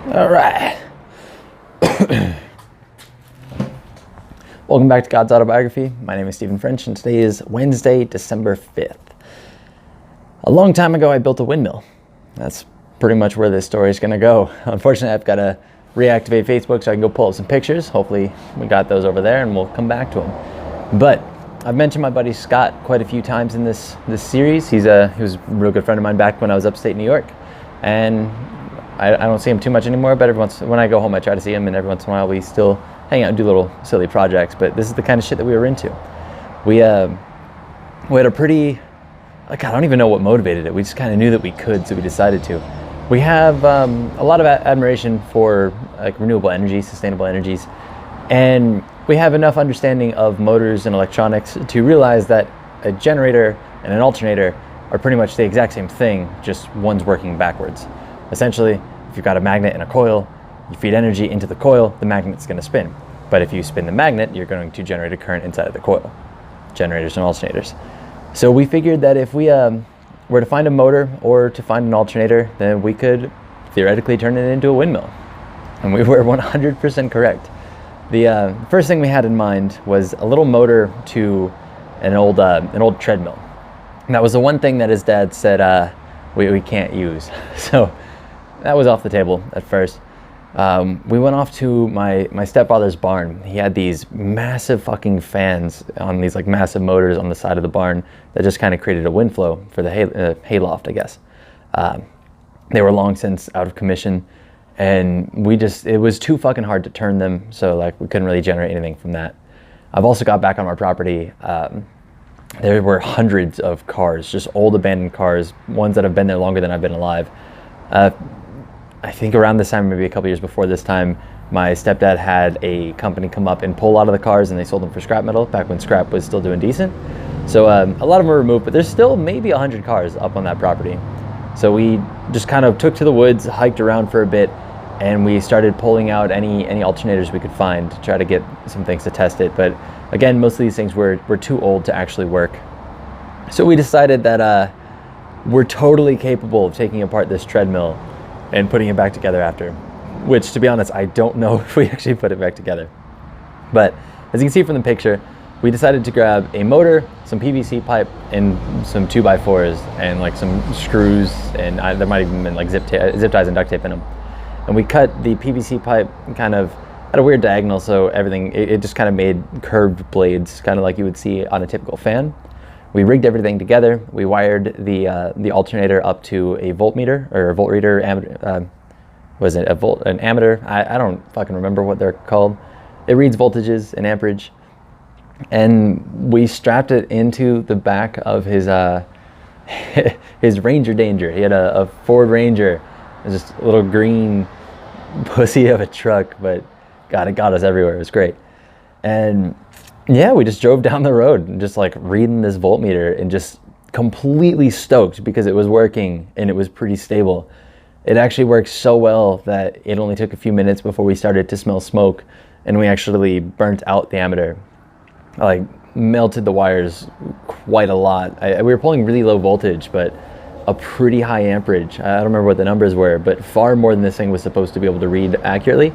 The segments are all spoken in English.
All right. Welcome back to God's Autobiography. My name is Stephen French, and today is Wednesday, December 5th. A long time ago, I built a windmill. That's pretty much where this story is going to go. Unfortunately, I've got to reactivate Facebook so I can go pull up some pictures. Hopefully, we got those over there, and we'll come back to them. But I've mentioned my buddy Scott quite a few times in this series. He was a real good friend of mine back when I was upstate New York, and I don't see him too much anymore, but when I go home, I try to see him, and every once in a while, we still hang out and do little silly projects. But this is the kind of shit that we were into. We had a pretty, I don't even know what motivated it. We just kind of knew that we could, so we decided to. We have a lot of admiration for renewable energy, sustainable energies, and we have enough understanding of motors and electronics to realize that a generator and an alternator are pretty much the exact same thing, just one's working backwards. Essentially, if you've got a magnet and a coil, you feed energy into the coil, the magnet's going to spin. But if you spin the magnet, you're going to generate a current inside of the coil. Generators and alternators. So we figured that if we were to find a motor or to find an alternator, then we could theoretically turn it into a windmill. And we were 100% correct. The first thing we had in mind was a little motor to an old treadmill. And that was the one thing that his dad said we can't use. So that was off the table at first. We went off to my stepfather's barn. He had these massive fucking fans on these massive motors on the side of the barn that just kind of created a wind flow for the hayloft, I guess. They were long since out of commission, and it was too fucking hard to turn them, so we couldn't really generate anything from that. I've also got back on our property. There were hundreds of cars, just old abandoned cars, ones that have been there longer than I've been alive. I think around this time, maybe a couple years before this time, my stepdad had a company come up and pull a lot of the cars, and they sold them for scrap metal back when scrap was still doing decent. So a lot of them were removed, but there's still maybe 100 cars up on that property. So we just kind of took to the woods, hiked around for a bit, and we started pulling out any alternators we could find to try to get some things to test it. But again, most of these things were too old to actually work. So we decided that we're totally capable of taking apart this treadmill and putting it back together after, which, to be honest, I don't know if we actually put it back together. But as you can see from the picture, we decided to grab a motor, some PVC pipe, and some 2x4s, and some screws, and there might even been zip ties and duct tape in them. And we cut the PVC pipe kind of at a weird diagonal, so it just kind of made curved blades, kind of like you would see on a typical fan. We rigged everything together. We wired the alternator up to a voltmeter or a volt reader. An ammeter? I don't fucking remember what they're called. It reads voltages and amperage. And we strapped it into the back of his his Ranger Danger. He had a Ford Ranger. It was just a little green pussy of a truck, but God, it got us everywhere. It was great. And yeah, we just drove down the road and just reading this voltmeter and just completely stoked because it was working and it was pretty stable. It actually worked so well that it only took a few minutes before we started to smell smoke, and we actually burnt out the ammeter. Melted the wires quite a lot. We were pulling really low voltage, but a pretty high amperage. I don't remember what the numbers were, but far more than this thing was supposed to be able to read accurately.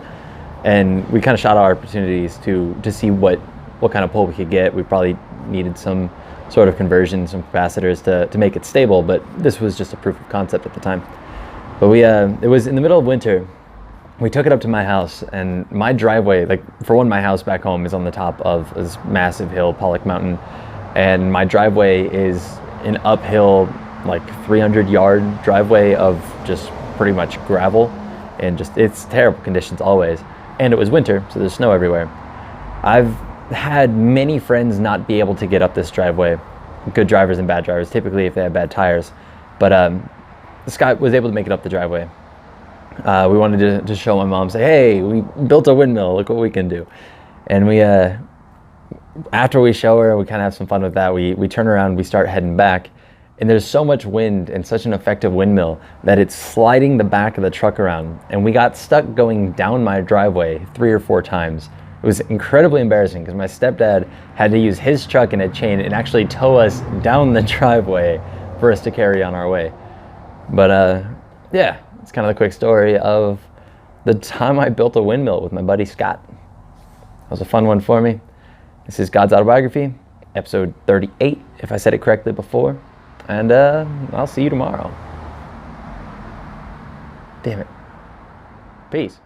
And we kind of shot our opportunities to see what kind of pull we could get. We probably needed some sort of conversion, some capacitors to make it stable, but this was just a proof of concept at the time. But it was in the middle of winter. We took it up to my house, and my driveway, for one, my house back home is on the top of this massive hill, Pollock Mountain, and my driveway is an uphill, 300-yard driveway of just pretty much gravel, and it's terrible conditions always. And it was winter, so there's snow everywhere. I've had many friends not be able to get up this driveway, good drivers and bad drivers, typically if they have bad tires. But Scott was able to make it up the driveway. We wanted to show my mom, say, hey, we built a windmill, look what we can do. And after we show her, we kind of have some fun with that. We turn around, we start heading back, and there's so much wind and such an effective windmill that it's sliding the back of the truck around. And we got stuck going down my driveway 3 or 4 times. It was incredibly embarrassing because my stepdad had to use his truck and a chain and actually tow us down the driveway for us to carry on our way. But yeah, it's kind of the quick story of the time I built a windmill with my buddy Scott. That was a fun one for me. This is God's Autobiography, episode 38, if I said it correctly before. And I'll see you tomorrow. Damn it. Peace.